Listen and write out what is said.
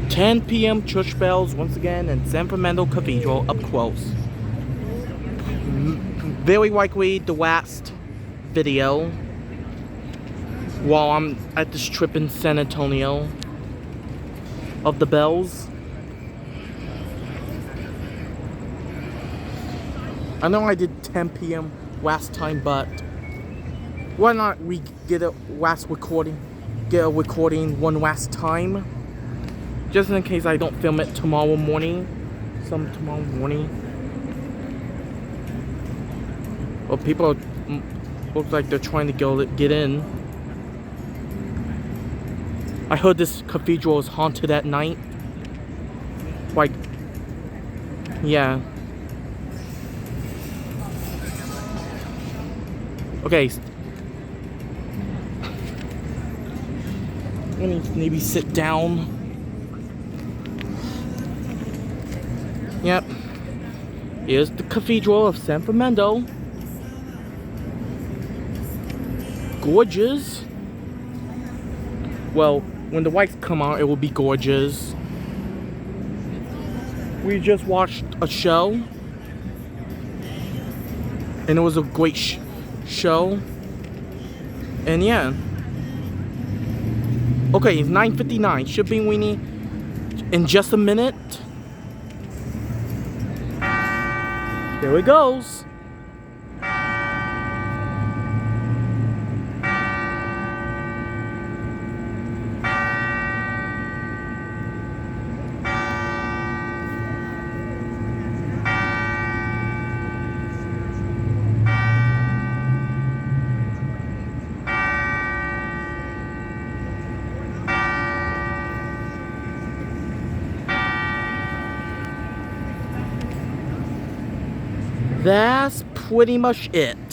10 p.m. church bells once again in San Fernando Cathedral up close. Very likely the last video while I'm at this trip in San Antonio of the bells. I know I did 10 p.m. last time, but why not we get a recording one last time, just in case I don't film it tomorrow morning. Well, people look like they're trying to get in. I heard this cathedral is haunted at night. Like, yeah. Okay. Let me maybe sit down. Yep. Here's the Cathedral of San Fernando. Gorgeous. Well, when the lights come out, it will be gorgeous. We just watched a show, and it was a great show. And yeah. Okay, it's 9:59. Shipping weenie in just a minute. There it goes. That's pretty much it.